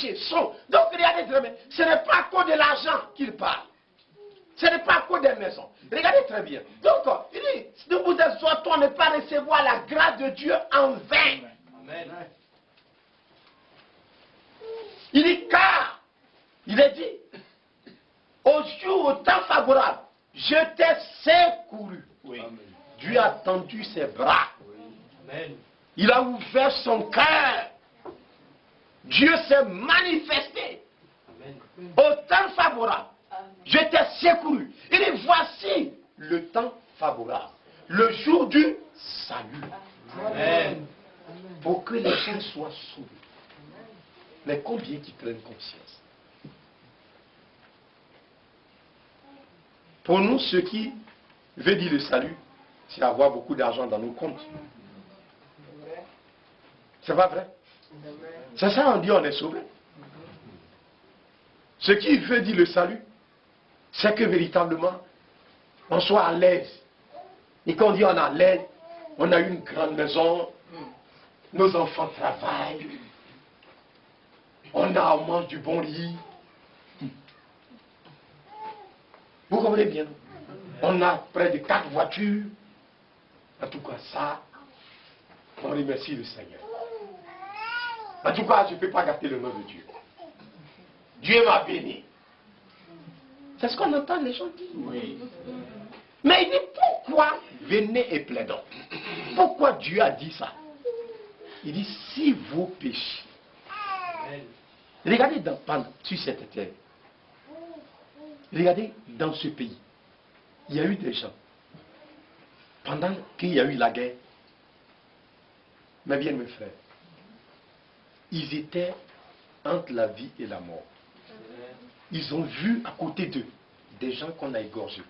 péchés sont... Donc regardez très bien, ce n'est pas à cause de l'argent qu'il parle. Ce n'est pas à cause des maisons. Regardez très bien. Donc, il dit, nous vous exhortons à ne pas recevoir la grâce de Dieu en vain. Amen. Il dit, car, il est dit, au jour, au temps favorable, je t'ai secouru. Oui. Dieu a tendu ses bras. Amen. Il a ouvert son cœur. Dieu s'est manifesté. Amen. Au temps favorable. Je t'ai secouru. Il dit, voici le temps favorable. Le jour du salut. Amen. Pour que les gens soient sauvés. Mais combien qui prennent conscience? Pour nous, ce qui veut dire le salut, c'est avoir beaucoup d'argent dans nos comptes. C'est pas vrai? C'est ça, on dit on est sauvé. Ce qui veut dire le salut, c'est que véritablement, on soit à l'aise. Et quand on dit on est à l'aise, on a une grande maison, nos enfants travaillent, on mange du bon lit. Vous comprenez bien? On a près de 4 voitures. En tout cas, ça, on remercie le Seigneur. En tout cas, je ne peux pas gâter le nom de Dieu. Dieu m'a béni. C'est ce qu'on entend les gens dire. Oui. Mais il dit, pourquoi venez et plaidons? Pourquoi Dieu a dit ça? Il dit, si vous péchez. Regardez sur cette terre. Regardez dans ce pays. Il y a eu des gens. Pendant qu'il y a eu la guerre. Mais bien mes frères. Ils étaient entre la vie et la mort. Ils ont vu à côté d'eux des gens qu'on a égorgés.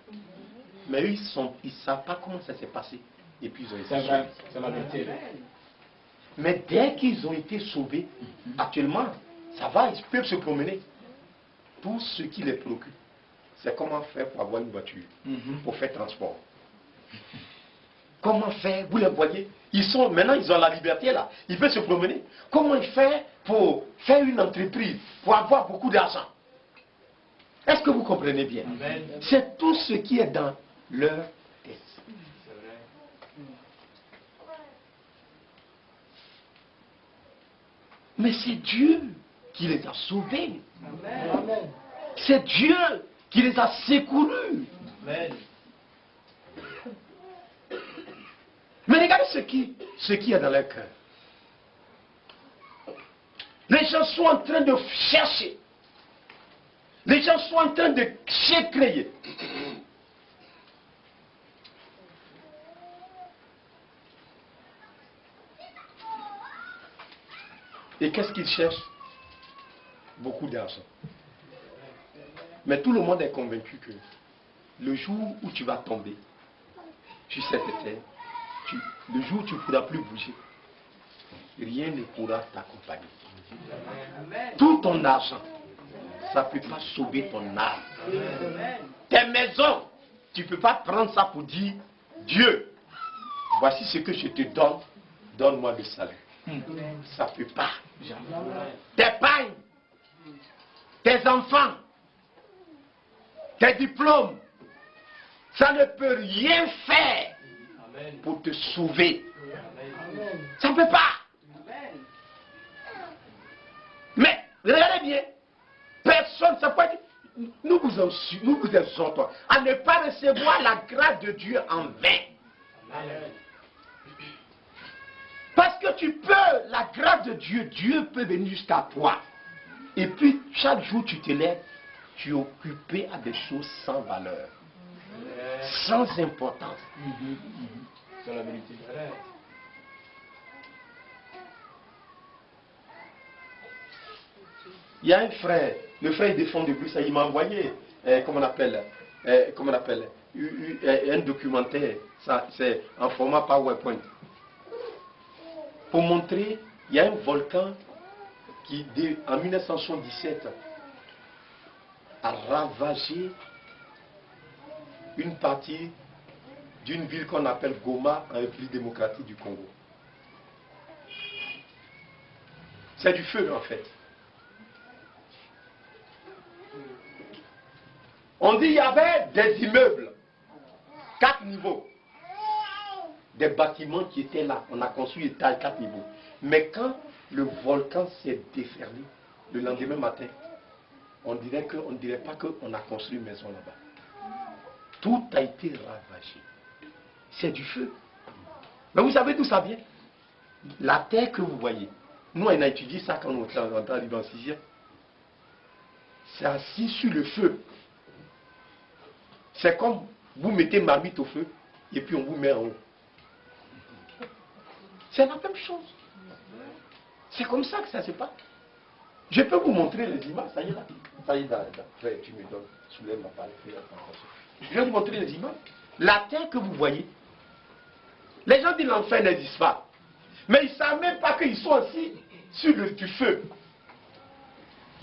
Mais eux, ils ne savent pas comment ça s'est passé. Et puis ils ont été sauvés. Mais dès qu'ils ont été sauvés, actuellement, ça va, ils peuvent se promener. Tout ce qui les préoccupe, c'est comment faire pour avoir une voiture, pour faire transport. Comment faire? Vous les voyez? Maintenant, ils ont la liberté là. Ils peuvent se promener. Comment faire pour faire une entreprise, pour avoir beaucoup d'argent? Est-ce que vous comprenez bien? C'est tout ce qui est dans leur tête. Mais c'est Dieu qui les a sauvés. C'est Dieu qui les a secourus. Amen. Mais regardez ce qui est dans leur cœur. Les gens sont en train de chercher. Les gens sont en train de créer. Et qu'est-ce qu'ils cherchent? Beaucoup d'argent. Mais tout le monde est convaincu que le jour où tu vas tomber sur cette terre, le jour où tu ne pourras plus bouger, rien ne pourra t'accompagner. Tout ton argent, ça ne peut pas sauver ton âme. Tes maisons, tu ne peux pas prendre ça pour dire, Dieu, voici ce que je te donne, donne-moi le salut. Ça ne peut pas. Tes pagnes, tes enfants, tes diplômes, ça ne peut rien faire pour te sauver. Ça ne peut pas. Mais, regardez bien, personne, ça peut dire, nous vous exhortons à ne pas recevoir la grâce de Dieu en vain. Parce que tu peux, la grâce de Dieu, Dieu peut venir jusqu'à toi. Et puis, chaque jour tu te lèves, tu es occupé à des choses sans valeur, sans importance. C'est la vérité. Il y a un frère, le frère de fond de Bruxelles, il m'a envoyé, comment on appelle, un documentaire, c'est en format PowerPoint. Pour montrer, il y a un volcan qui, en 1977, a ravagé une partie d'une ville qu'on appelle Goma en République démocratique du Congo. C'est du feu en fait. On dit qu'il y avait des immeubles, 4 niveaux, des bâtiments qui étaient là. On a construit étage 4 niveaux. Mais quand le volcan s'est déferlé, le lendemain matin, on ne dirait pas qu'on a construit une maison là-bas. Tout a été ravagé. C'est du feu. Mais vous savez d'où ça vient? La terre que vous voyez. Nous, on a étudié ça quand on était en 6e. C'est assis sur le feu. C'est comme vous mettez marmite au feu et puis on vous met en haut. C'est la même chose. C'est comme ça que ça se passe. Je peux vous montrer les images. Ça y est là. Ça y est là. Frère, tu me donnes. Soulève ma parole. Je vais vous montrer les images. La terre que vous voyez. Les gens disent l'enfer n'existe pas. Mais ils ne savent même pas qu'ils sont assis sur du feu.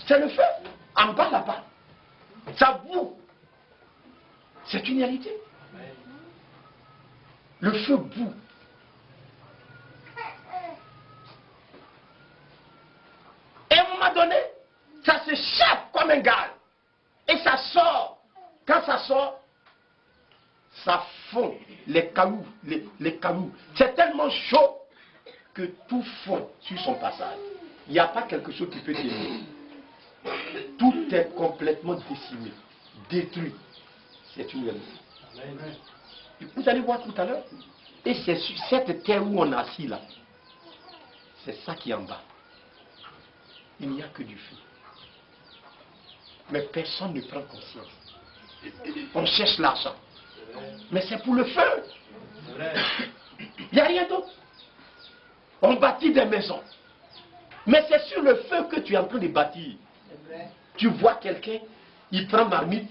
C'est le feu. En bas là-bas. Ça boue. C'est une réalité. Le feu boue. Et à un moment donné, ça s'échappe comme un gaz. Et ça sort. Quand ça sort, ça fond les cailloux. Les cailloux. C'est tellement chaud que tout fond sur son passage. Il n'y a pas quelque chose qui peut tenir. Tout est complètement décimé, détruit. C'est une réalité. Vous allez voir tout à l'heure. Et c'est sur cette terre où on est assis là. C'est ça qui est en bas. Il n'y a que du feu. Mais personne ne prend conscience. On cherche l'argent. Mais c'est pour le feu. Il n'y a rien d'autre. On bâtit des maisons. Mais c'est sur le feu que tu es en train de bâtir. Tu vois quelqu'un, il prend marmite,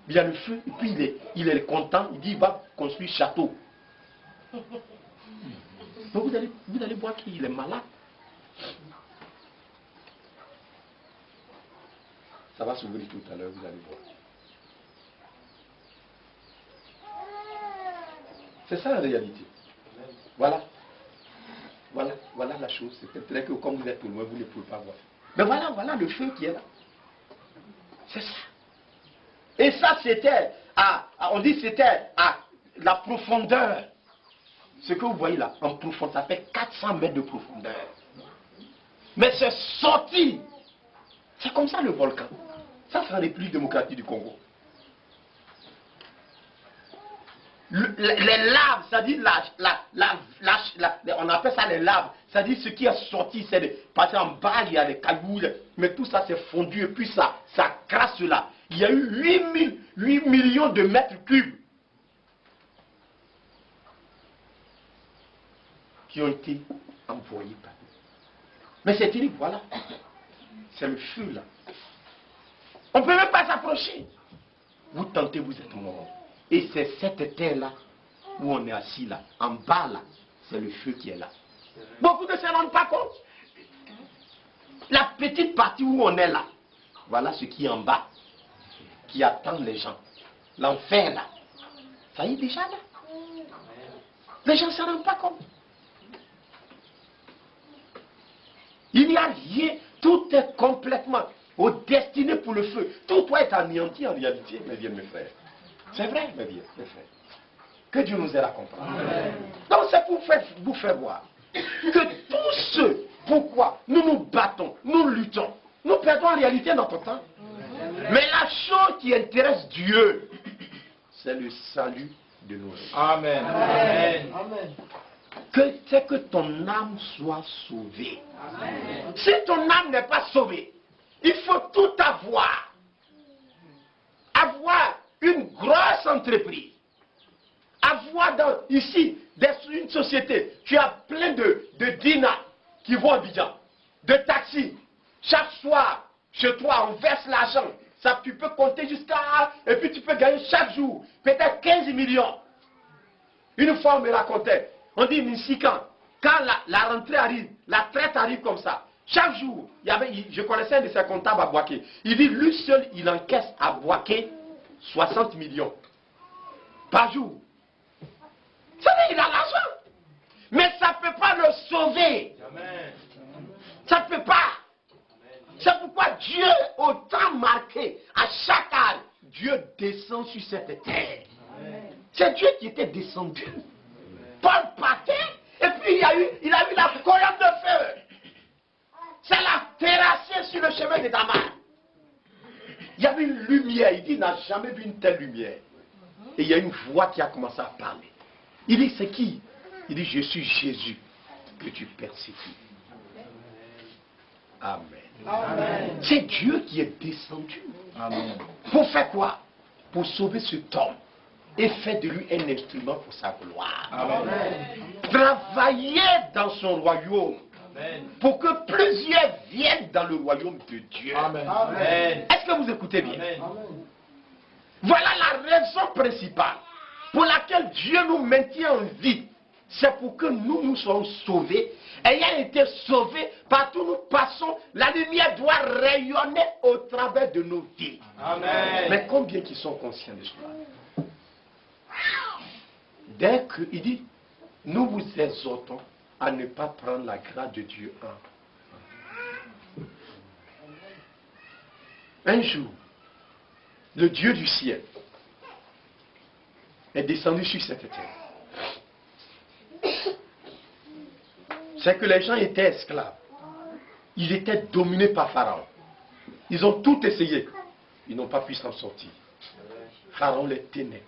il y a le feu, et puis il est content, il dit il va construire château. Donc vous allez voir qu'il est malade. Ça va s'ouvrir tout à l'heure, vous allez voir. C'est ça la réalité. Voilà. Voilà la chose. C'est peut-être que comme vous êtes loin, vous ne pouvez pas voir. Mais voilà le feu qui est là. C'est ça. Et ça, c'était, on dit c'était à la profondeur. Ce que vous voyez là, en profondeur, ça fait 400 mètres de profondeur. Mais c'est sorti. C'est comme ça le volcan. Ça, c'est un des plus démocratiques du Congo. Les laves, c'est-à-dire on appelle ça les laves, c'est-à-dire ce qui est sorti, c'est parce qu'en bas il y a des cailloux, mais tout ça s'est fondu et puis ça crasse là. Il y a eu 8 millions de mètres cubes qui ont été envoyés par nous. Mais c'est terrible, voilà. C'est le feu là. On ne peut même pas s'approcher. Vous tentez, vous êtes mort. Et c'est cette terre-là où on est assis là. En bas là, c'est le feu qui est là. Beaucoup ne se rendent pas compte. La petite partie où on est là, voilà ce qui est en bas, qui attend les gens. L'enfer là, ça y est déjà là. Les gens ne se rendent pas compte. Il n'y a rien, tout est complètement destiné pour le feu. Tout doit être anéanti en réalité, mes vieux mes frères. C'est vrai, mes vieux, mes frères. Que Dieu nous aide à comprendre. Amen. Donc c'est pour vous faire voir que tout ce pourquoi nous nous battons, nous luttons, nous perdons en réalité notre temps. Amen. Mais la chose qui intéresse Dieu, c'est le salut de nos âmes. Amen. Amen. Amen. C'est que ton âme soit sauvée. Amen. Si ton âme n'est pas sauvée, il faut tout avoir. Avoir une grosse entreprise. Avoir ici une société. Tu as plein de dinars qui vont à Abidjan, de taxis. Chaque soir, chez toi, on verse l'argent. Ça, tu peux compter jusqu'à... Et puis tu peux gagner chaque jour, peut-être 15 millions. Une fois, on me racontait. On dit, ici, quand la rentrée arrive, la traite arrive comme ça, chaque jour, je connaissais un de ses comptables à Boaké. Il dit, lui seul, il encaisse à Boaké 60 millions par jour. Ça veut dire, il a l'argent. Mais ça ne peut pas le sauver. Amen. Ça ne peut pas. C'est pourquoi Dieu, au temps marqué, cette terre. C'est Dieu qui était descendu. Paul partait, et puis il a eu la colonne de feu. Ça l'a terrassé sur le chemin de Damas. Il y avait une lumière, il dit, il n'a jamais vu une telle lumière. Et il y a une voix qui a commencé à parler. Il dit, c'est qui? Il dit, je suis Jésus que tu persécutes. Amen. Amen. C'est Dieu qui est descendu. Amen. Pour faire quoi? Pour sauver cet homme et faire de lui un instrument pour sa gloire. Amen. Travailler dans son royaume. Amen. Pour que plusieurs viennent dans le royaume de Dieu. Amen. Amen. Est-ce que vous écoutez bien? Amen. Voilà la raison principale pour laquelle Dieu nous maintient en vie. C'est pour que nous soyons sauvés. Ayant été sauvés, partout où nous passons, la lumière doit rayonner au travers de nos vies. Amen. Mais combien qui sont conscients de cela? Dès qu'il dit, nous vous exhortons à ne pas prendre la grâce de Dieu en. Un jour, le Dieu du ciel est descendu sur cette terre. C'est que les gens étaient esclaves. Ils étaient dominés par Pharaon. Ils ont tout essayé. Ils n'ont pas pu s'en sortir. Pharaon les tenait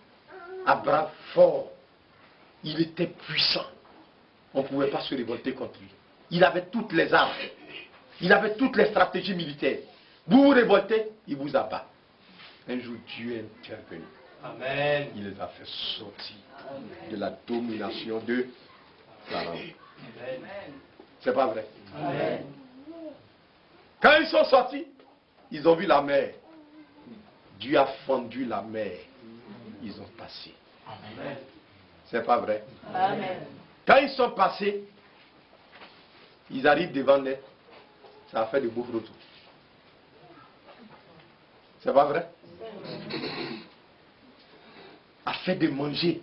à bras forts. Il était puissant. On ne pouvait pas se révolter contre lui. Il avait toutes les armes. Il avait toutes les stratégies militaires. Vous vous révoltez, il vous abat. Un jour, Dieu est intervenu. Amen. Il les a fait sortir de la domination de Pharaon. C'est pas vrai? Amen. Quand ils sont sortis, ils ont vu la mer. Dieu a fendu la mer. Ils ont passé. Amen. C'est pas vrai? Amen. Quand ils sont passés, ils arrivent devant net. Ça a fait de beaux photos. C'est pas vrai? A fait de manger.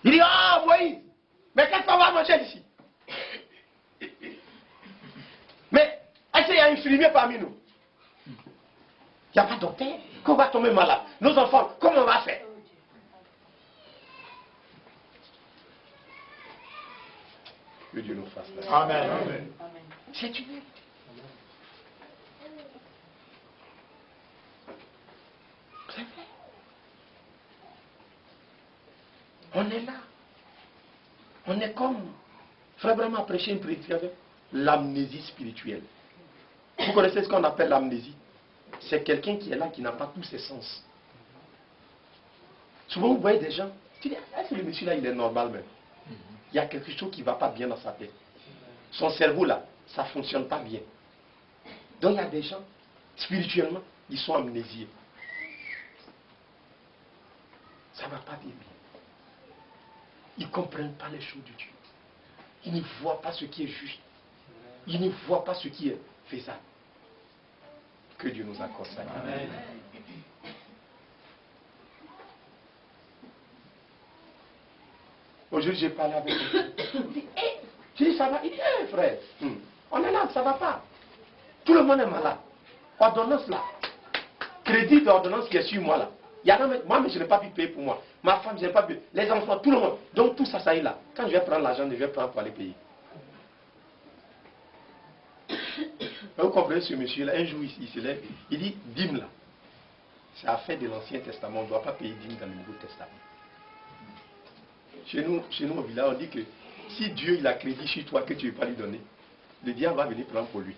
Il dit, ah oui, mais qu'est-ce qu'on va manger ici? Mais est-ce qu'il y a un infirmier parmi nous? Il n'y a pas de docteur? Qu'on va tomber malade. Nos enfants, comment on va faire? Que Dieu nous fasse la Amen. Amen. C'est Dieu. C'est vrai. On est là. On est comme Frère Branham a prêché une prédication avec l'amnésie spirituelle. Vous connaissez ce qu'on appelle l'amnésie? C'est quelqu'un qui est là, qui n'a pas tous ses sens. Souvent vous voyez des gens, tu dis, est-ce que le monsieur là il est normal même? Il y a quelque chose qui ne va pas bien dans sa tête. Son cerveau là, ça ne fonctionne pas bien. Donc il y a des gens, spirituellement, ils sont amnésiés. Ça ne va pas bien. Ils ne comprennent pas les choses de Dieu. Ils ne voient pas ce qui est juste. Ils ne voient pas ce qui est faisable. Que Dieu nous accorde ça. Amen. Aujourd'hui, j'ai parlé avec lui. J'ai dit, ça va? Il dit, hey, frère, on est là, ça ne va pas. Tout le monde est malade. Ordonnance là. Crédit d'ordonnance qui est sur moi là. Il y a moi, mais je n'ai pas pu payer pour moi. Ma femme, je n'ai pas pu. Les enfants, tout le monde. Donc tout ça, ça y est là. Quand je vais prendre l'argent, je vais prendre pour aller payer. Vous comprenez ce monsieur-là, un jour il se lève, il dit, dîme là. C'est affaire de l'Ancien Testament, on ne doit pas payer dîme dans le Nouveau Testament. Chez nous au village, on dit que si Dieu il a crédit chez toi que tu ne veux pas lui donner, le diable va venir prendre pour lui.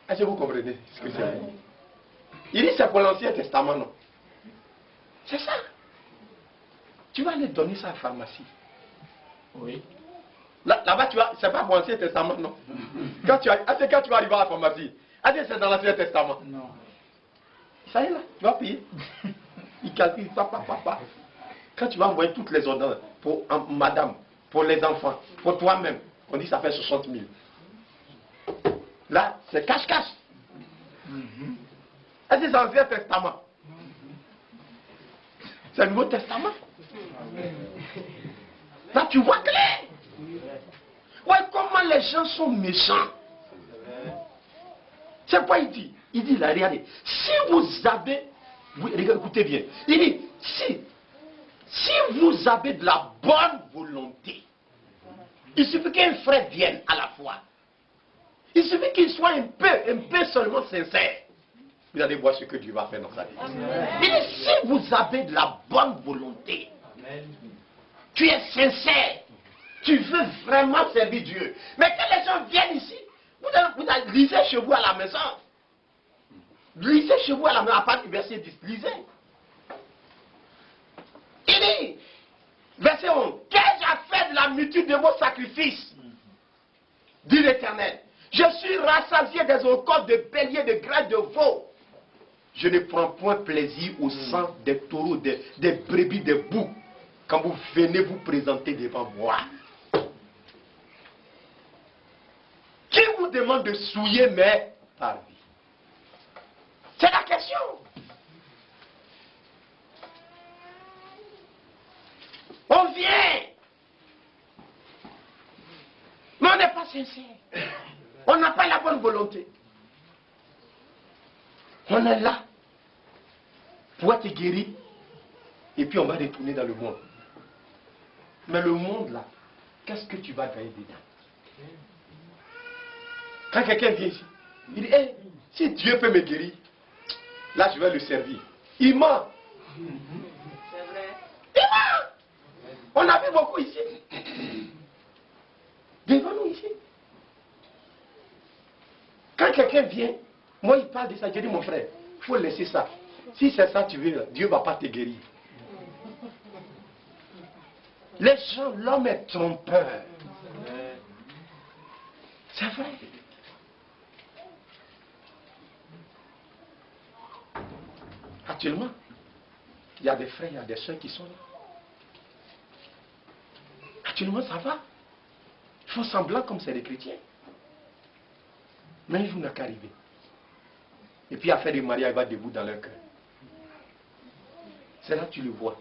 Est-ce que vous comprenez ce que c'est? Il dit c'est pour l'Ancien Testament, non? C'est ça. Tu vas aller donner ça à la pharmacie. Oui. Là-bas, tu vas, c'est pas pour l'Ancien Testament, non? Quand tu vas arriver à la pharmacie, c'est dans l'Ancien Testament. Non. Ça y est là, tu vas payer. Il calcule, papa. Quand tu vas envoyer toutes les ordonnances pour madame, pour les enfants, pour toi-même, on dit ça fait 60 000. Là, c'est cache-cache. Est-ce que c'est l'Ancien Testament? C'est le Nouveau Testament. Là, tu vois clair. Ouais, comment les gens sont méchants. C'est quoi il dit? Il dit là, regardez, si vous avez, écoutez bien, il dit, si vous avez de la bonne volonté, il suffit qu'un frère vienne à la foi. Il suffit qu'il soit un peu seulement sincère. Vous allez voir ce que Dieu va faire dans sa vie. Il dit, si vous avez de la bonne volonté, tu es sincère, tu veux vraiment servir Dieu. Mais quand les gens viennent ici, vous lisez chez vous à la maison. Lisez chez vous à la maison, à partir du verset 10. Lisez. Il dit, verset 11, qu'ai-je à faire de la multitude de vos sacrifices, dit l'Éternel. Je suis rassasié des encotres de béliers, de graines de veau. Je ne prends point plaisir au sang des taureaux, des brebis, des boucs, quand vous venez vous présenter devant moi. Qui vous demande de souiller mes parvis? C'est la question. On vient, mais on n'est pas sincère. On n'a pas la bonne volonté. On est là pour être guéri et puis on va retourner dans le monde. Mais le monde là, qu'est-ce que tu vas gagner dedans? Quand quelqu'un vient ici, il dit, hey, si Dieu peut me guérir, là je vais le servir. Il ment. C'est vrai. Il ment. On a vu beaucoup ici. Devant nous ici. Quand quelqu'un vient, moi il parle de ça, je dis mon frère, il faut laisser ça. Si c'est ça que tu veux, Dieu ne va pas te guérir. Les gens, l'homme est trompeur. C'est vrai. Actuellement, il y a des frères, il y a des soeurs qui sont là. Actuellement, ça va. Ils font semblant comme c'est des chrétiens. Mais un jour n'a qu'à arriver. Et puis, à faire des mariages, il va debout dans leur cœur. C'est là que tu le vois.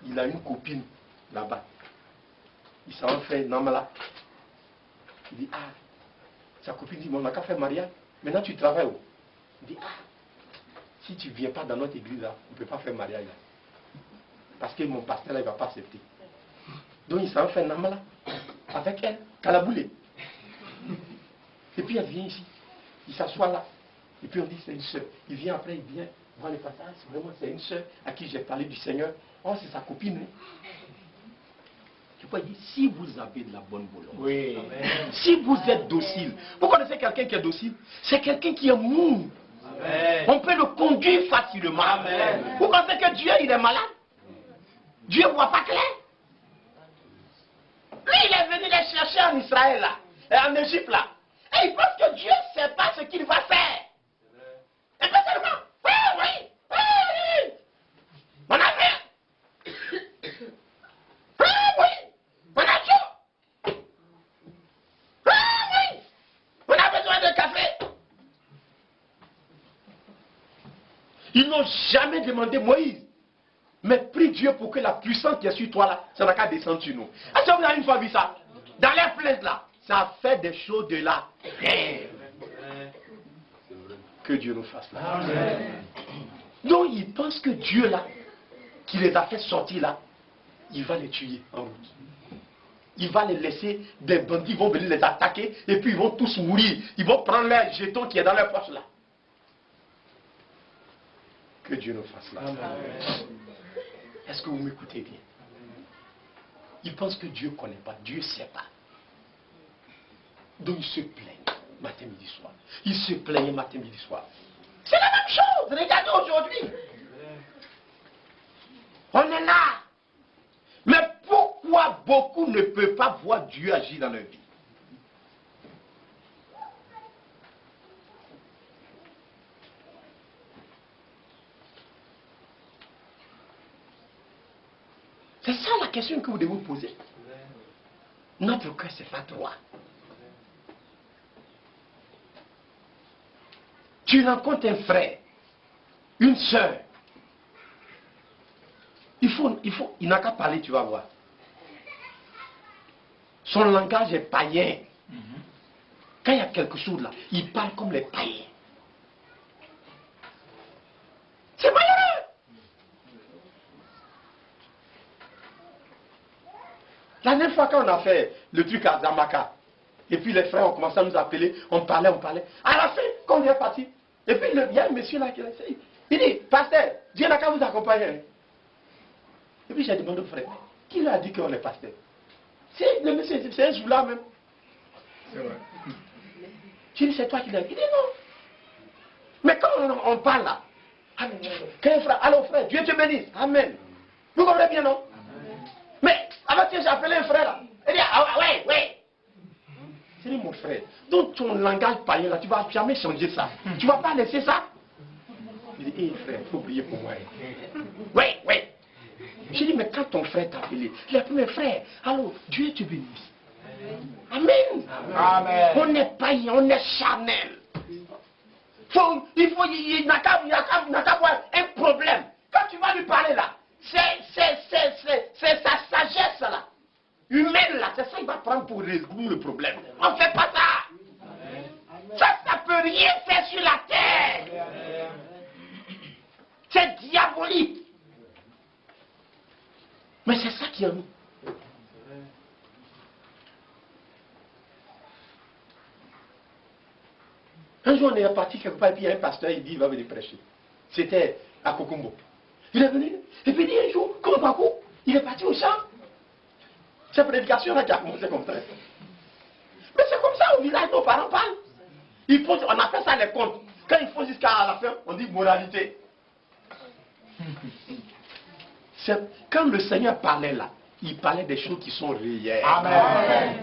Il a une copine là-bas. Il s'en fait Namala. Il dit, ah, sa copine dit, mais on n'a qu'à faire mariage. Maintenant tu travailles où? Il dit, ah, si tu ne viens pas dans notre église là, on ne peut pas faire mariage là. Parce que mon pasteur là, il ne va pas accepter. Donc il s'en fait Namala avec elle, Kalaboulé. Et puis elle vient ici. Il s'assoit là. Et puis on dit, c'est une soeur. Il vient après, il vient voir le pasteur. Vraiment, c'est une soeur à qui j'ai parlé du Seigneur. Oh, c'est sa copine. Hein? Tu peux dire, si vous avez de la bonne volonté, oui. Si vous êtes docile, vous connaissez quelqu'un qui est docile? C'est quelqu'un qui est mou. Amen. On peut le conduire facilement. Amen. Vous pensez que Dieu, il est malade? Dieu ne voit pas clair. Lui, il est venu les chercher en Israël, là, et en Égypte, là. Et il pense que Dieu ne sait pas ce qu'il va faire. Et pas seulement, oui, oui, oui, oui. On a fait. Oui, oui. On a tout. Oui, oui. On a besoin de café. Ils n'ont jamais demandé Moïse. Mais prie Dieu pour que la puissance qui est sur toi là, ça n'a qu'à descendre sur nous. Est-ce que vous avez une fois vu ça? Dans les plaintes là, ça fait des choses de là. Que Dieu nous fasse là. Amen. Donc ils pensent que Dieu là, qui les a fait sortir là, il va les tuer en route. Il va les laisser, des bandits vont venir les attaquer et puis ils vont tous mourir. Ils vont prendre les jetons qui est dans leur poche là. Que Dieu nous fasse là. Amen. Est-ce que vous m'écoutez bien? Ils pensent que Dieu ne connaît pas, Dieu ne sait pas. Donc ils se plaignent matin, midi, soir. Ils se plaignent matin, midi, soir. C'est la même chose. Regardez aujourd'hui. On est là. Mais pourquoi beaucoup ne peuvent pas voir Dieu agir dans leur vie? C'est ça la question que vous devez vous poser. Notre cœur, c'est pas droit. Tu rencontres un frère, une soeur. Il n'a qu'à parler, tu vas voir. Son langage est païen. Quand il y a quelque chose là, ils parlent comme les païens. C'est malheureux. La dernière fois quand on a fait le truc à Zamaka, et puis les frères ont commencé à nous appeler, on parlait. À la fin, quand on est parti, et puis il y a un monsieur là qui a essayé. Il dit, pasteur, Dieu n'a qu'à vous accompagner. Et puis j'ai demandé au frère, qui lui a dit qu'on est pasteur? C'est le monsieur, c'est un jour-là même. C'est vrai. J'ai dit, c'est toi qui l'as dit. Il dit non. Mais quand on parle là, alors frère, Dieu te bénisse. Amen. Vous comprenez bien, non? Amen. Mais avant que j'ai appelé un frère là, il dit, ah ouais. C'est dit, mon frère, dans ton langage païen là, tu ne vas jamais changer ça. Tu ne vas pas laisser ça. Il dit, hé frère, il faut prier pour moi. Oui. J'ai dit, mais quand ton frère t'a appelé, il a dit, mais frère, alors Dieu te bénisse. Amen. On n'est païen, on est charnel. Il n'a qu'à avoir un problème. Quand tu vas lui parler là, c'est sa sagesse là, humaine là, c'est ça qu'il va prendre pour résoudre le problème. On ne fait pas ça. Ça ne peut rien faire sur la terre. C'est diabolique. Mais c'est ça qui est en nous. Un jour, on est parti quelque part, et puis il y a un pasteur, il dit, il va venir prêcher. C'était à Kokombo. Il est venu, et puis il dit un jour, comme Bakou, il est parti au champ. Cette prédication-là qui a commencé comme ça. Mais c'est comme ça au village, nos parents parlent. On appelle ça les contes. Quand il faut jusqu'à la fin, on dit moralité. Quand le Seigneur parlait là, il parlait des choses qui sont réelles. Amen.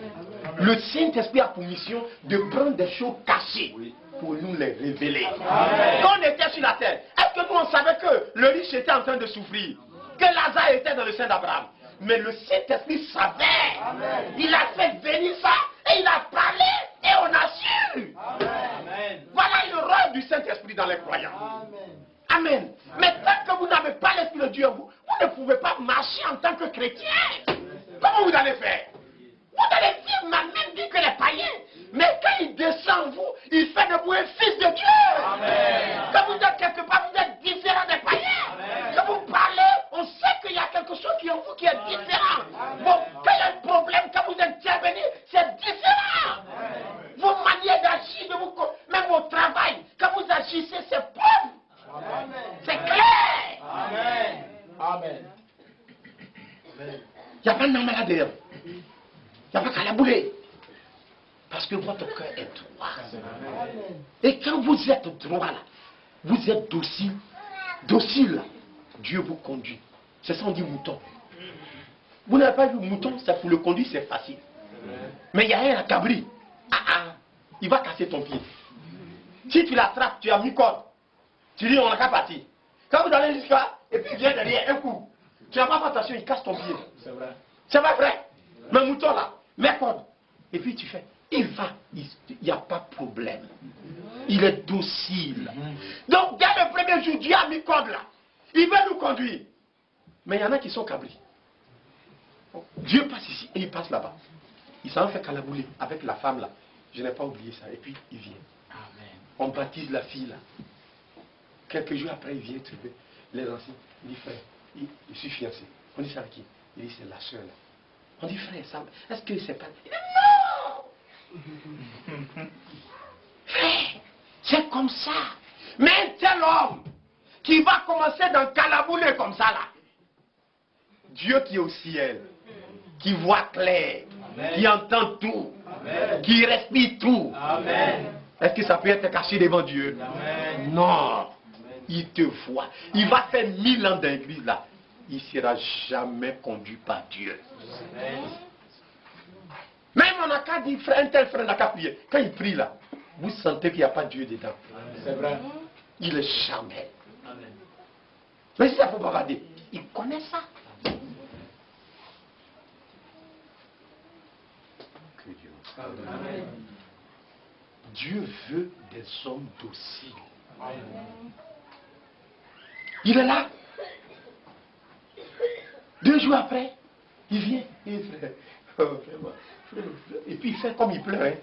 Le Saint-Esprit a pour mission de prendre des choses cachées pour nous les révéler. Amen. Quand on était sur la terre, est-ce que nous on savait que le riche était en train de souffrir? Que Lazare était dans le sein d'Abraham? Mais le Saint-Esprit savait. Amen. Il a fait venir ça et il a parlé et on a su. Amen. Voilà le rôle du Saint-Esprit dans les croyants. Amen. Mais tant que vous n'avez pas l'Esprit de Dieu, vous ne pouvez pas marcher en tant que chrétien. Comment vous allez faire? Vous allez vivre ma même vie que les païens. Mais quand il descend en vous, il fait de vous un fils de Dieu. Amen. Quand vous êtes quelque part, vous êtes différent des païens. Amen. Quand vous parlez, on sait qu'il y a quelque chose qui est en vous qui est différent. Bon, quand il y a un problème, quand vous intervenez, c'est différent. Amen. Vos manières d'agir, même au travail, quand vous agissez, c'est propre. C'est clair. Amen. Amen. Il n'y a pas de normal derrière. Il n'y a pas qu'à la bouler. Parce que votre cœur est droit. Et quand vous êtes droit là, vous êtes docile. Docile, Dieu vous conduit. C'est ça on dit mouton. Vous n'avez pas vu mouton, c'est pour le conduire, c'est facile. Mais il y a un cabri. Il va casser ton pied. Si tu l'attrapes, tu as mis corde. Tu dis on n'a qu'à partir. Quand vous allez jusqu'à, et puis il vient derrière, un coup. Tu n'as pas fait attention, il casse ton pied. C'est vrai. C'est pas vrai. Mais mouton là, mets corde. Et puis tu fais. Il va, il n'y a pas de problème. Il est docile. Donc dès le premier jour, Dieu a mis corde là. Il veut nous conduire. Mais il y en a qui sont cabris. Dieu passe ici et il passe là-bas. Il s'en fait calabouler avec la femme là. Je n'ai pas oublié ça. Et puis il vient. Amen. On baptise la fille là. Quelques jours après, il vient trouver les anciens. Il dit frère, je suis fiancé. On dit ça à qui? Il dit c'est la soeur là. On dit frère, ça, est-ce que c'est pas... Il dit non. Frère, c'est comme ça. Mais un tel homme qui va commencer dans calabouler comme ça là. Dieu qui est au ciel, qui voit clair, amen, qui entend tout, amen, qui respire tout. Est-ce que ça peut être caché devant Dieu? Amen. Non. Il te voit. Il va faire 1000 ans d'église là. Il ne sera jamais conduit par Dieu. Amen. Même on n'a qu'à dire, un tel frère n'a qu'à prier. Quand il prie là, vous sentez qu'il n'y a pas Dieu dedans. C'est vrai. Il est charmé. Amen. Mais si ça ne faut pas dire, il connaît ça. Que Dieu. Amen. Dieu veut des hommes dociles. Amen. Il est là. 2 jours après, il vient. Et puis il fait comme il pleure. Hein.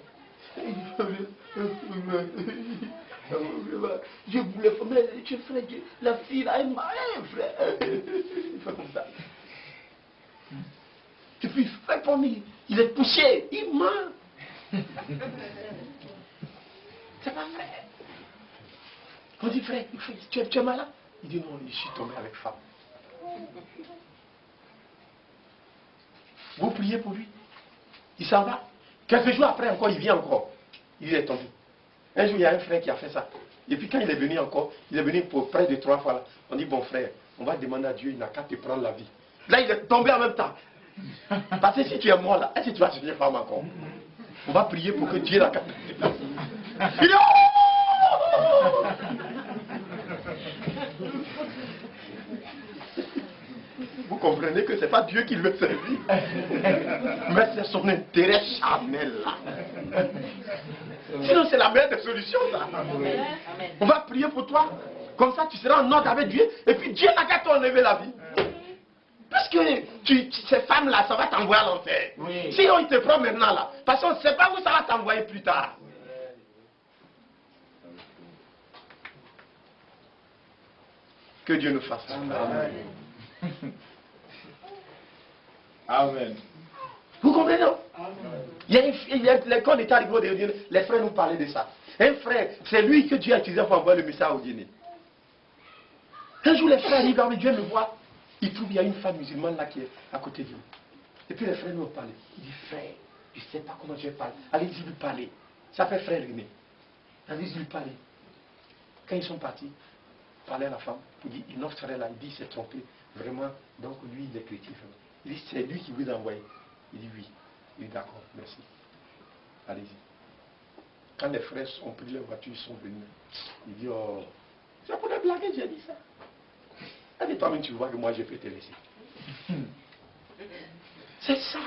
Je voulais faire, frère, la fille là, elle m'a, frère. Il fait comme ça. Et puis, frère, pour lui, il est touché, il ment. C'est pas vrai. On dit, frère, tu es malade? Il dit, non, je suis tombé avec femme. Vous priez pour lui. Il s'en va. Quelques jours après encore, il vient encore. Il est tombé. Un jour, il y a un frère qui a fait ça. Et puis quand il est venu encore, il est venu pour près de 3 fois. Là. On dit, bon frère, on va demander à Dieu, il n'a qu'à te prendre la vie. Là, il est tombé en même temps. Parce que si tu es mort là, est-ce que tu vas devenir femme encore? On va prier pour que Dieu n'a qu'à te prendre la vie. Il dit, oh! Vous comprenez que ce n'est pas Dieu qui le servir. Mais c'est son intérêt charnel là. Sinon c'est la meilleure des solutions ça. On va prier pour toi. Comme ça tu seras en ordre avec Dieu. Et puis Dieu n'a qu'à t'enlever la vie. Parce que ces femmes là, ça va t'envoyer à l'enfer. Oui. Sinon il te prend maintenant là. Parce qu'on ne sait pas où ça va t'envoyer plus tard. Que Dieu nous fasse. Amen. Amen. Vous comprenez, non? Quand on était arrivé au Guinée, les frères nous parlaient de ça. Un frère, c'est lui que Dieu a utilisé pour envoyer le message au Guinée. Un jour, les frères arrivent, Dieu me voit. Il trouve qu'il y a une femme musulmane là qui est à côté de lui. Et puis les frères nous ont parlé. Il dit, frère, je ne sais pas comment je vais parler. Allez-y lui parler. Ça fait frère Guinée. Allez-y lui parler. Quand ils sont partis, parler à la femme, il dit, une autre frère là, il dit, il s'est trompé. Vraiment, donc lui, il est chrétien. Il dit, c'est lui qui vous a envoyé. Il dit, oui. Il dit, d'accord, merci. Allez-y. Quand les frères ont pris leur voiture, ils sont venus. Il dit, oh, c'est pour les blaguer, j'ai dit ça. Elle dit, toi-même, tu vois que moi, je peux te laisser. C'est ça.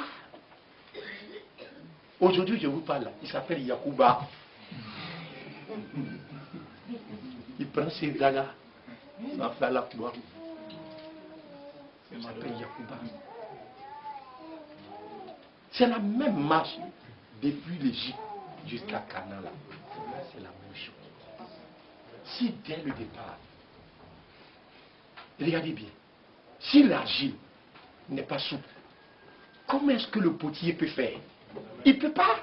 Aujourd'hui, je vous parle là. Il s'appelle Yacouba. Il prend ses dagas. Il va faire la gloire. Il s'appelle Yacouba. C'est la même marche depuis l'Égypte jusqu'à Canaan. C'est la même chose. Si dès le départ, regardez bien, si l'argile n'est pas souple, comment est-ce que le potier peut faire? Il ne peut pas.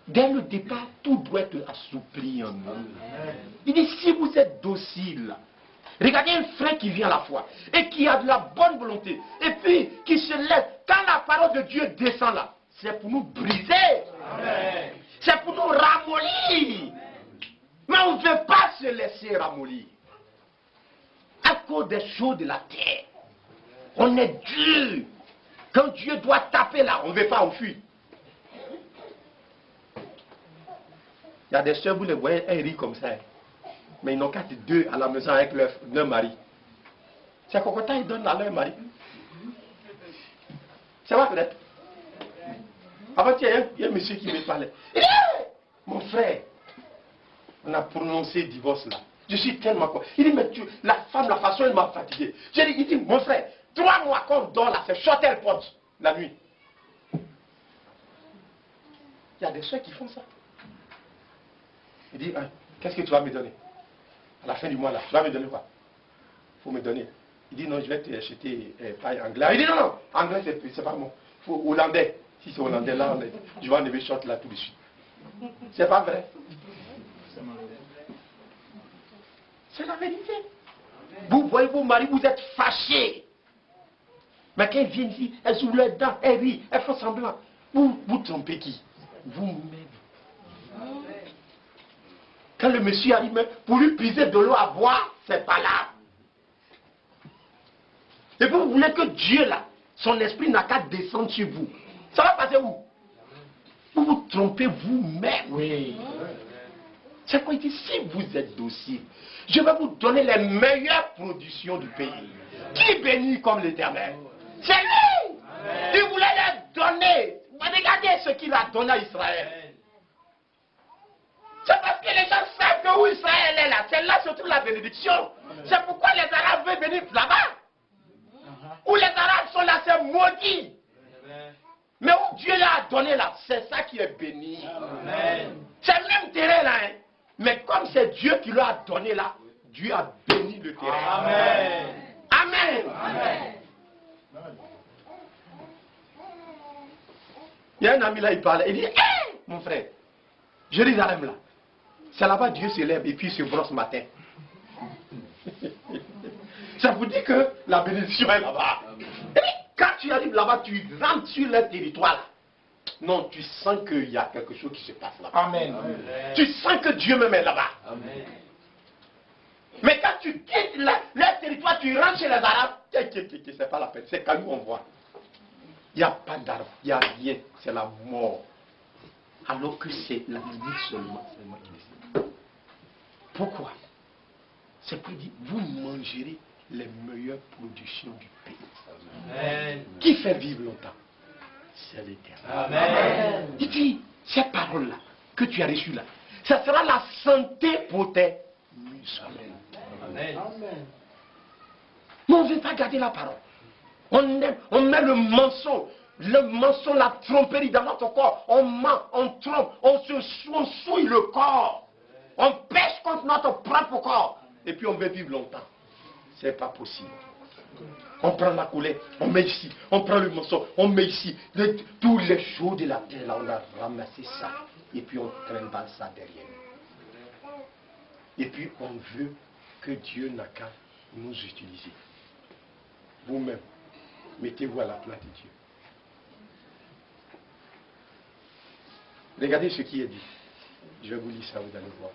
Dès le départ, tout doit être assoupli en nous. Il dit, si vous êtes docile, regardez un frère qui vient à la foi et qui a de la bonne volonté et puis qui se lève. Quand la parole de Dieu descend là, c'est pour nous briser. C'est pour nous ramollir. Mais on ne veut pas se laisser ramollir. À cause des choses de la terre. On est dur. Quand Dieu doit taper là, on ne veut pas enfuir. Il y a des soeurs, vous les voyez, elles rient comme ça. Mais ils n'ont qu'à être 2 à la maison avec leur mari. C'est combien de temps ils donnent à leur mari? C'est vrai peut-être. Avant, il y a un monsieur qui me parlait. Il dit, mon frère, on a prononcé divorce là. Je suis tellement quoi. Il dit, mais la femme, la façon, elle m'a fatigué. Il dit, mon frère, 3 mois qu'on dort là, c'est shorter le porte la nuit. Il y a des soeurs qui font ça. Il dit, qu'est-ce que tu vas me donner? À la fin du mois là, tu vas me donner quoi? Il faut me donner. Il dit, non, je vais te acheter paille anglais. Il dit, non, non, anglais, c'est pas bon. Il faut hollandais. Si c'est hollandais là, je vais enlever short là tout de suite. C'est pas vrai. C'est la vérité. Vous voyez vos maris, vous êtes fâchés. Mais quand elles viennent ici, elles ouvrent leurs dents, elles rient, elles font semblant. Vous trompez qui? Vous-même. Quand le monsieur arrive, pour lui puiser de l'eau à boire, c'est pas là. Et vous voulez que Dieu, là, son esprit n'a qu'à descendre sur vous. Ça va passer où? Vous vous trompez vous-même. Oui. C'est quoi il dit? Si vous êtes docile, je vais vous donner les meilleures productions du pays. Qui bénit comme l'Éternel? C'est lui. Il voulait les donner. Regardez ce qu'il a donné à Israël. C'est parce que les gens savent que où Israël est là, c'est là se trouve la bénédiction. C'est pourquoi les Arabes veulent venir là-bas. Où les Arabes sont là, c'est maudit. Mais où Dieu l'a donné là, c'est ça qui est béni. Amen. C'est le même terrain là. Hein. Mais comme c'est Dieu qui l'a donné là, Dieu a béni le terrain. Amen. Amen. Amen. Il y a un ami là, il parle, il dit, hey, mon frère, Jérusalem là, c'est là-bas Dieu se lève et puis se brosse matin. Ça vous dit que la bénédiction est là-bas. Et quand tu arrives là-bas, tu rentres sur le territoire là. Non, tu sens qu'il y a quelque chose qui se passe là-bas. Amen. Tu sens que Dieu même est là-bas. Amen. Mais quand tu quittes le territoire, tu rentres chez les Arabes, c'est pas la peine, c'est caillou on voit. Il n'y a pas d'arbre, il n'y a rien, c'est la mort. Alors que c'est la limite seulement qui décide. Pourquoi? C'est pour dire, vous mangerez les meilleures productions du pays. Amen. Qui fait vivre longtemps? C'est l'Éternel. Amen. Il dit, ces paroles-là que tu as reçues là, ça sera la santé pour tes muscles. Amen. Mais on ne veut pas garder la parole. On met le mensonge, la tromperie dans notre corps. On ment, on trompe, on souille le corps. On pêche contre notre propre corps. Et puis on veut vivre longtemps. C'est pas possible. On prend la colère, on met ici. On prend le mensonge, on met ici. Tous les jours de la terre, là, on a ramassé ça. Et puis on trimballe ça derrière nous. Et puis on veut que Dieu n'a qu'à nous utiliser. Vous-même, mettez-vous à la place de Dieu. Regardez ce qui est dit. Je vais vous lire ça, vous allez voir.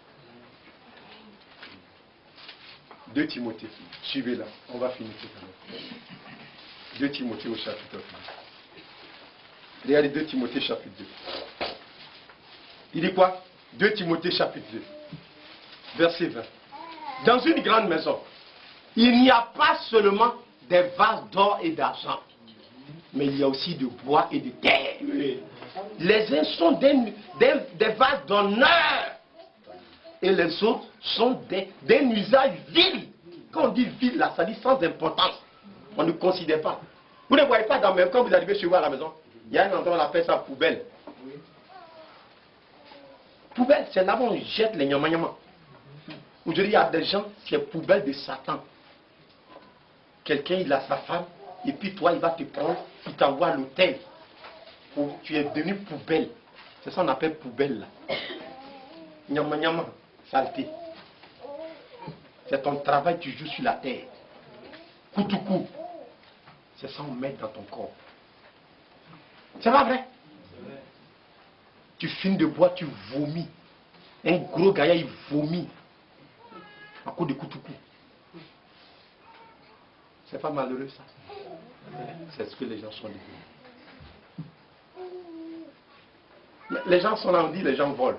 2 Timothée, suivez là, on va finir tout à l'heure. 2 Timothée au chapitre 2. Regardez 2 Timothée chapitre 2. Il dit quoi? 2 Timothée chapitre 2, verset 20. Dans une grande maison, il n'y a pas seulement des vases d'or et d'argent, mais il y a aussi de bois et de terre. Les uns sont des vases d'honneur et les autres sont d'un usage vil. Quand on dit vil, là, ça dit sans importance. On ne considère pas. Vous ne voyez pas dans même quand vous arrivez chez vous à la maison, il y a un endroit, on appelle ça poubelle. Poubelle, c'est là où on jette les nyama-nyama. Aujourd'hui, il y a des gens, c'est poubelle de Satan. Quelqu'un, il a sa femme, et puis toi, il va te prendre, il t'envoie à l'hôtel. Tu es devenu poubelle. C'est ça qu'on appelle poubelle là. Nyama nyama, saleté. C'est ton travail, tu joues sur la terre. Koutoukou. C'est ça qu'on met dans ton corps. C'est pas vrai? Tu finis de boire, tu vomis. Un gros gaillard, il vomit. À cause de koutoukou. C'est pas malheureux ça. C'est ce que les gens sont devenus. Les gens sont là, on dit les gens volent.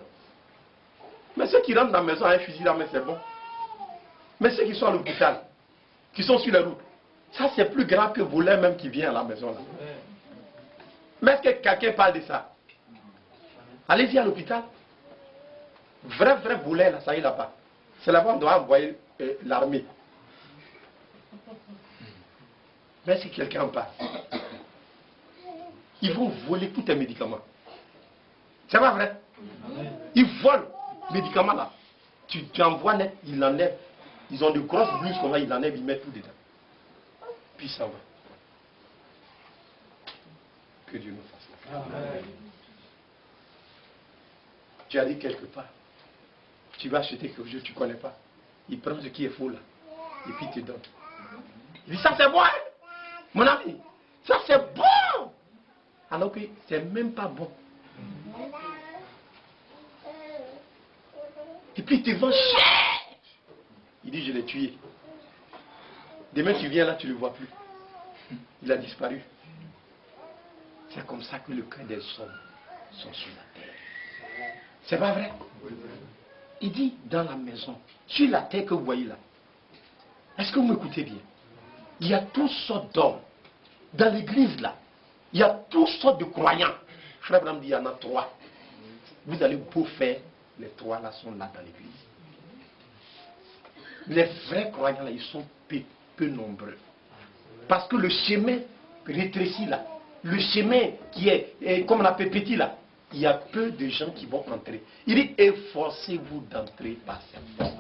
Mais ceux qui rentrent dans la maison avec un fusil là, mais c'est bon. Mais ceux qui sont à l'hôpital, qui sont sur la route, ça c'est plus grave que voler même qui vient à la maison là. Mais est-ce que quelqu'un parle de ça? Allez-y à l'hôpital. Vrai volet là, ça y est là-bas. C'est là-bas qu'on doit envoyer l'armée. Mais si quelqu'un en parle, ils vont voler tous tes médicaments. C'est pas vrai? Ils volent les médicaments là. Tu envoies net, ils l'enlèvent. Ils ont de grosses blouses comme ça, ils l'enlèvent, ils mettent tout dedans. Puis ça va. Que Dieu nous fasse la grâce. Tu as dit quelque part, tu vas acheter quelque chose que tu ne connais pas. Il prend ce qui est faux là, et puis il te donne. Il dit ça c'est bon, hein? Mon ami, ça c'est bon. Alors que c'est même pas bon. Et puis il te vend cher. Il dit je l'ai tué. Demain tu viens là, tu ne le vois plus. Il a disparu. C'est comme ça que le cœur des hommes sont sur la terre. C'est pas vrai? Il dit dans la maison, sur la terre que vous voyez là. Est-ce que vous m'écoutez bien? Il y a toutes sortes d'hommes. Dans l'église là, il y a toutes sortes de croyants. Frère Abraham dit il y en a 3. Vous allez beau faire, les 3 là sont là dans l'église. Les vrais croyants là, ils sont peu nombreux. Parce que le chemin rétrécit là. le chemin qui est comme on appelle petit là, il y a peu de gens qui vont entrer. Il dit, efforcez-vous d'entrer par cette porte.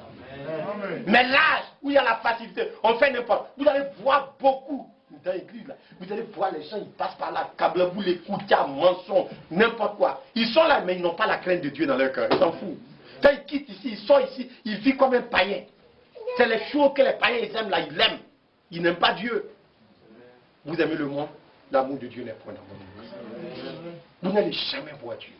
Mais l'âge où il y a la facilité, on fait n'importe. Vous allez voir beaucoup dans l'église là. Vous allez voir les gens, ils passent par là, câble-vous, les coutillards, mensonges, n'importe quoi. Ils sont là, mais ils n'ont pas la crainte de Dieu dans leur cœur. Ils s'en foutent. Quand ils quittent ici, ils sont ici, ils vivent comme un païen. C'est les choses que les païens ils aiment là, ils l'aiment. Ils n'aiment pas Dieu. Vous aimez le monde, l'amour de Dieu n'est point dans votre cœur. Vous n'allez jamais voir Dieu.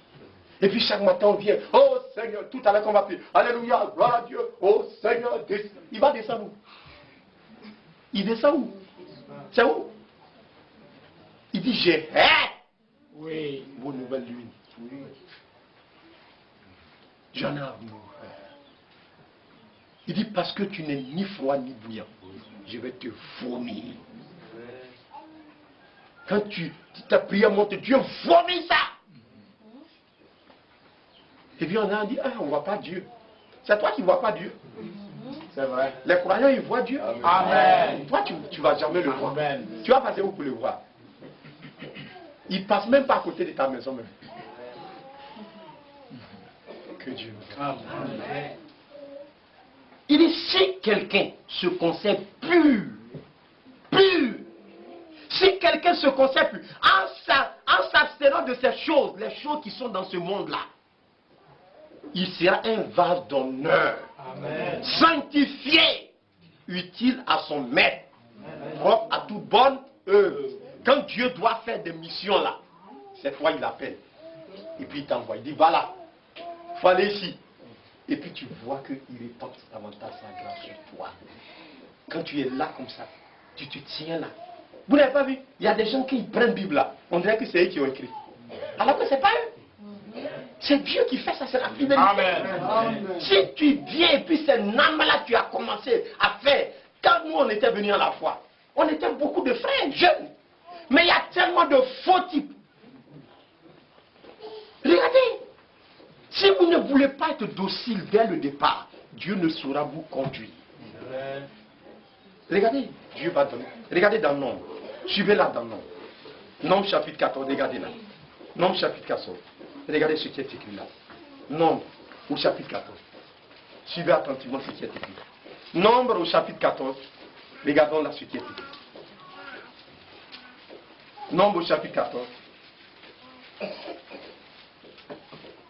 Et puis chaque matin on vient, oh Seigneur, tout à l'heure qu'on va prier, alléluia, gloire à Dieu, oh Seigneur, il va descendre où? Il descend où? C'est où? Il dit, j'ai vos nouvelles lunes. J'en ai amour. Il dit, parce que tu n'es ni froid ni bouillant, je vais te vomir. Quand ta prière monte, Dieu vomit ça. Et puis on a dit, ah, on ne voit pas Dieu. C'est toi qui ne vois pas Dieu. C'est vrai. Les croyants, ils voient Dieu. Amen. Toi, tu ne vas jamais le voir. Amen. Tu vas passer où pour le voir? Il ne passe même pas à côté de ta maison même. Que Dieu nous aide. Amen. Il dit, si quelqu'un se conserve pur, si quelqu'un se conserve pur, en s'abstenant de ces choses, les choses qui sont dans ce monde-là, il sera un vase d'honneur, sanctifié, utile à son maître, propre à toute bonne œuvre. Quand Dieu doit faire des missions là, cette fois il appelle. Et puis il t'envoie, il dit voilà, il faut aller ici. Et puis tu vois qu'il répand davantage sa grâce sur toi. Quand tu es là comme ça, tu te tiens là. Vous n'avez pas vu? Il y a des gens qui prennent la Bible là. On dirait que c'est eux qui ont écrit. Alors que ce n'est pas eux. C'est Dieu qui fait ça, c'est la fidélité. Amen. Si tu viens et puis c'est Namala que tu as commencé à faire. Quand nous on était venus à la foi, on était beaucoup de frères jeunes. Mais il y a tellement de faux types. Regardez. Si vous ne voulez pas être docile dès le départ, Dieu ne saura vous conduire. Regardez, Dieu va donner. Regardez dans Nombre. Suivez là dans Nombre. Nombre chapitre 14, regardez là. Nombre chapitre 14. Regardez ce qui est écrit là. Nombre au chapitre 14. Suivez attentivement ce qui est écrit. Nombre au chapitre 14. Regardons là ce qui est écrit. Nombre au chapitre 14.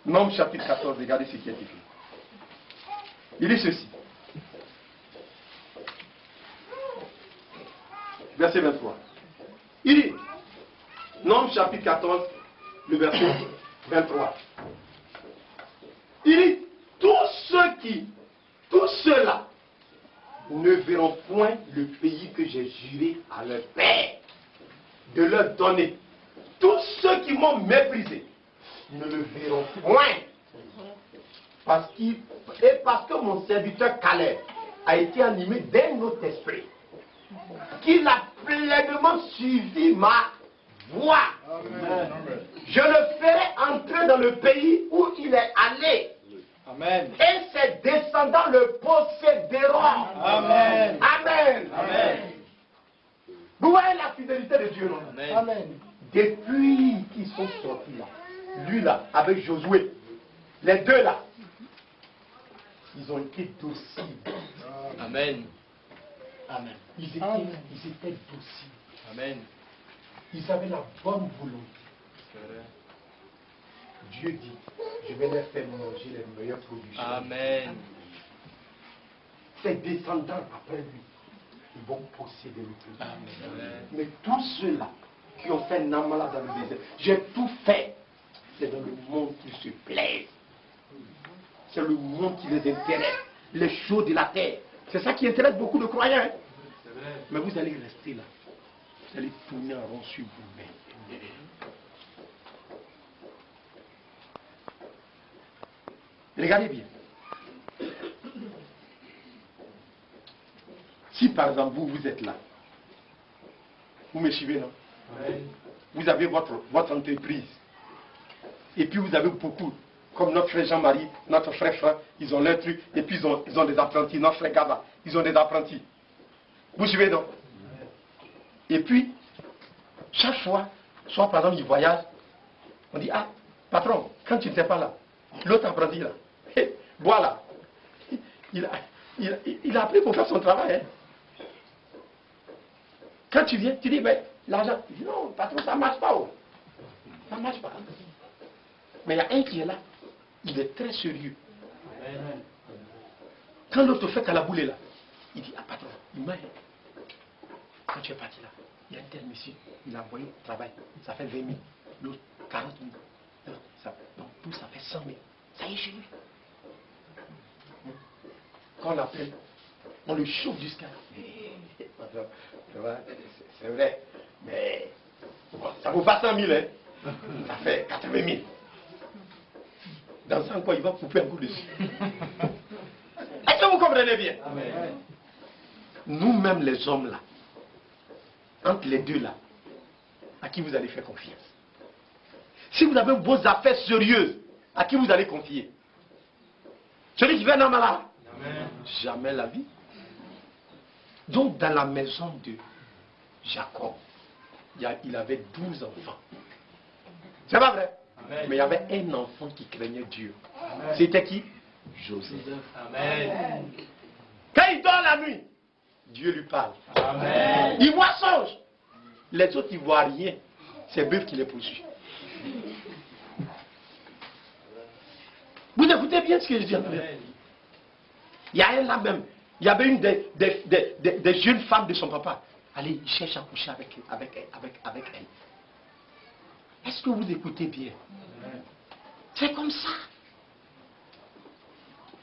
Nombre chapitre 14, regardez ce qui est écrit. Il dit ceci. Verset 23. Il dit, Nombre chapitre 14, le verset 23. Il dit, tous ceux-là ne verront point le pays que j'ai juré à leur père de leur donner. Tous ceux qui m'ont méprisé ne le verront point. Parce que mon serviteur Caleb a été animé d'un autre esprit, qu'il a pleinement suivi ma voie. Amen. Je le ferai entrer dans le pays où il est allé. Amen. Et ses descendants le posséderont. Amen. Amen. Amen. Vous voyez la fidélité de Dieu, non? Amen. Depuis qu'ils sont sortis là, lui là, avec Josué, les deux là, ils ont été dociles. Amen. Amen. Ils étaient dociles. Amen. Ils avaient la bonne volonté. Dieu dit, je vais leur faire manger les meilleurs produits. Amen. Ses descendants après lui, ils vont posséder le pays. Amen. Mais tous ceux-là qui ont fait Namala dans le désert, j'ai tout fait. C'est dans le monde qu'ils se plaisent. C'est le monde qui les intéresse. Les choses de la terre. C'est ça qui intéresse beaucoup de croyants. Hein? Mais vous allez rester là. Vous allez tourner en rond sur vous-même. Regardez bien. Si par exemple vous êtes là, vous me suivez, non? Vous avez votre entreprise. Et puis vous avez beaucoup, comme notre frère Jean-Marie, notre frère Franck, ils ont leur truc, et puis ils ont des apprentis, notre frère Gaba, ils ont des apprentis. Vous suivez, non? Et puis, chaque fois, Soit par exemple, il voyage. On dit, ah, patron, quand tu n'étais pas là, l'autre apprenti là, voilà. Il a appris pour faire son travail. Hein. Quand tu viens, tu dis, mais l'argent, il dit, non, patron, ça ne marche pas. Oh. Ça ne marche pas. Mais il y a un qui est là, il est très sérieux. Amen. Quand l'autre fait qu'à la boule là, il dit, ah patron, il m'a dit, quand tu es parti là, il y a un tel monsieur, il a envoyé au travail, ça fait 20 000, l'autre 40 000, l'autre, donc tout ça fait 100 000. Ça y est chez lui. Quand on l'appelle, on le chauffe jusqu'à là. C'est vrai, mais ça ne vaut pas 100 000, hein. Ça fait 80 000. Dans 5 ans, il va couper un coup dessus. Est-ce que vous comprenez bien? Nous-mêmes, les hommes là, entre les deux là, à qui vous allez faire confiance? Si vous avez vos affaires sérieuses, à qui vous allez confier? Celui qui fait un homme là? Jamais la vie. Donc, dans la maison de Jacob, il avait 12 enfants. C'est pas vrai? Amen. Mais il y avait un enfant qui craignait Dieu. C'était qui? Joseph. Amen. Quand il dort la nuit, Dieu lui parle. Amen. Il voit songe. Les autres, ils ne voient rien. C'est bœuf qui les poursuit. Vous écoutez bien ce que je dis. Il y a un là même. Il y avait une des jeunes femmes de son papa. Allez, il cherche à coucher avec elle. Est-ce que vous écoutez bien? C'est comme ça.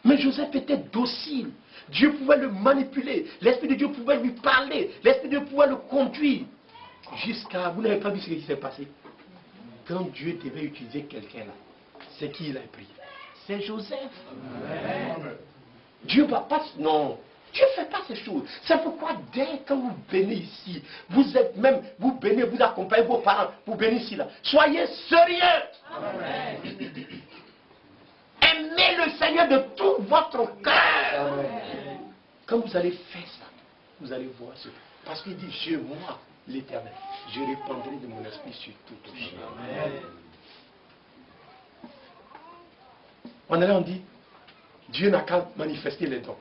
Mais Joseph était docile. Dieu pouvait le manipuler. L'Esprit de Dieu pouvait lui parler. L'Esprit de Dieu pouvait le conduire. Jusqu'à... Vous n'avez pas vu ce qui s'est passé? Quand Dieu devait utiliser quelqu'un là, c'est qui il a pris? C'est Joseph. Amen. Dieu ne va pas... Non. Dieu ne fait pas ces choses. C'est pourquoi dès que vous bénissez ici, vous êtes même, vous bénissez, vous accompagnez vos parents, vous bénissez ici là. Soyez sérieux. Amen. Aimez le Seigneur de tout votre cœur. Amen. Quand vous allez faire ça, vous allez voir ce. Parce qu'il dit, je, moi, l'Éternel, je répandrai de mon esprit sur tout chose. On est là, on dit, Dieu n'a qu'à manifester les dons.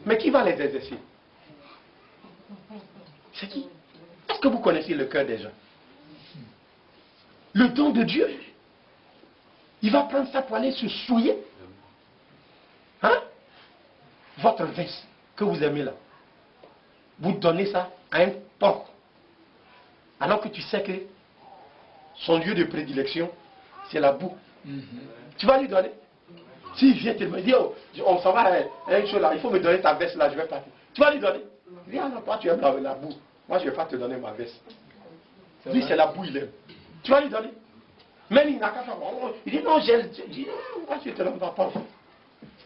Mais qui va les exercer? C'est qui? Est-ce que vous connaissez le cœur des gens? Le don de Dieu, il va prendre ça pour aller se souiller. Hein? Votre veste que vous aimez là, vous donnez ça à un porc. Alors que tu sais que son lieu de prédilection, c'est la boue. Tu vas lui donner? S'il vient tellement, il dit, oh, on s'en va à une chose là, il faut me donner ta veste là, je vais partir. Tu vas lui donner? Viens, non, toi tu aimes la boue. Moi je ne vais pas te donner ma veste. Lui c'est la boue, il aime. Tu vas lui donner? Même il n'a qu'à faire. Il dit non, je dis non, moi je ne te donne pas.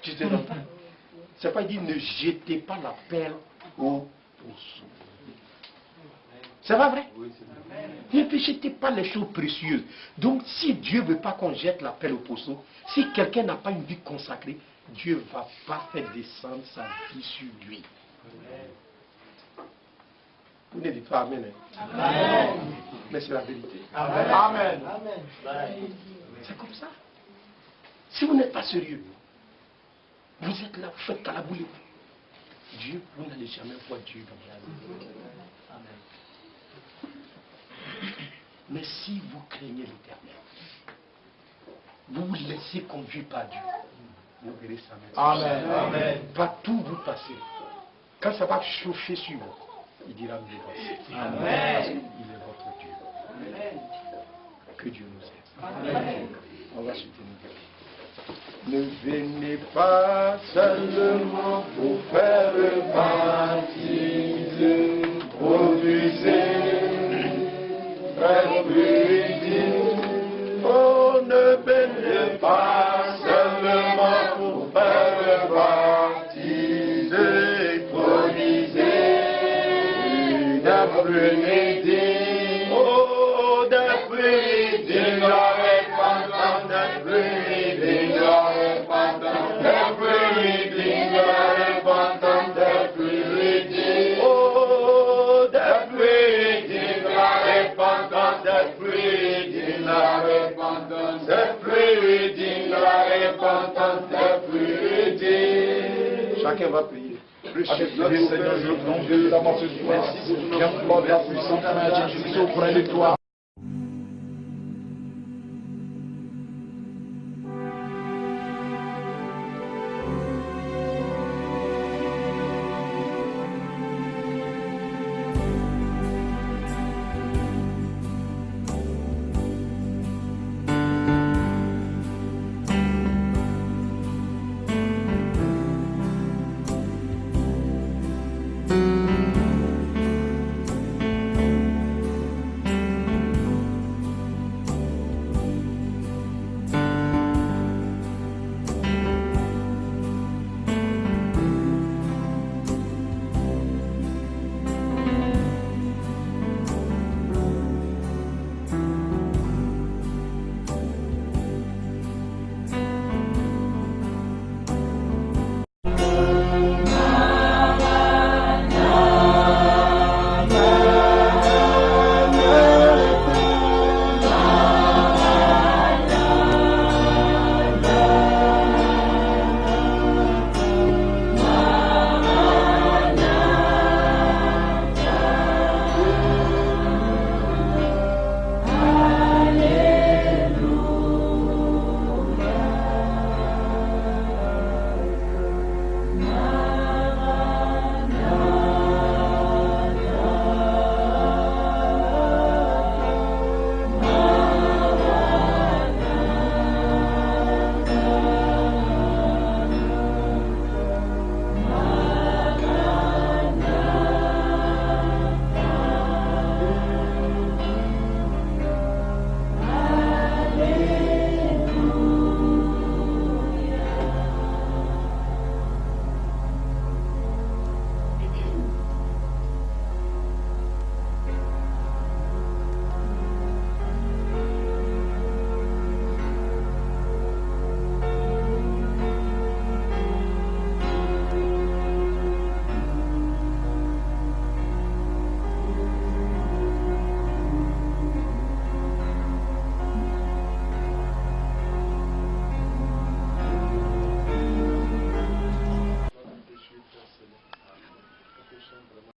Tu ne te donnes pas. C'est pas, il dit ne jetez pas la perle au poisson. C'est pas vrai? Oui, c'est vrai. Ne jetez pas les choses précieuses. Donc si Dieu ne veut pas qu'on jette la perle au poisson, si quelqu'un n'a pas une vie consacrée, Dieu ne va pas faire descendre sa vie sur lui. Amen. Vous ne dites pas Amen. Amen. Mais c'est la vérité. Amen. Amen. Amen. C'est comme ça. Si vous n'êtes pas sérieux, vous êtes là, vous faites calabouler. Dieu, vous n'allez jamais voir Dieu dans la vie. Amen. Mais si vous craignez l'Éternel, vous vous laissez conduire par Dieu, vous verrez ça même. Amen. Amen. Partout vous passez, quand ça va chauffer sur vous, il dira me voici. Amen. Il est votre Dieu. Amen. Que Dieu nous aide. Amen. On va soutenir. Ne venez pas seulement pour faire baptise, produisez. Oh, ne venez pas seulement pour faire baptiser, produisez, d'après-midi, oh, d'après-midi, la repentance, d'après-midi, la repentance, d'après-midi, la repentance, d'après-midi, oh, d'après-midi, la repentance, d'après-midi. la repentance des fruits. Chacun va prier. Seigneur, je prie évidemment ce soir. J'implore la puissance de Jésus auprès de toi.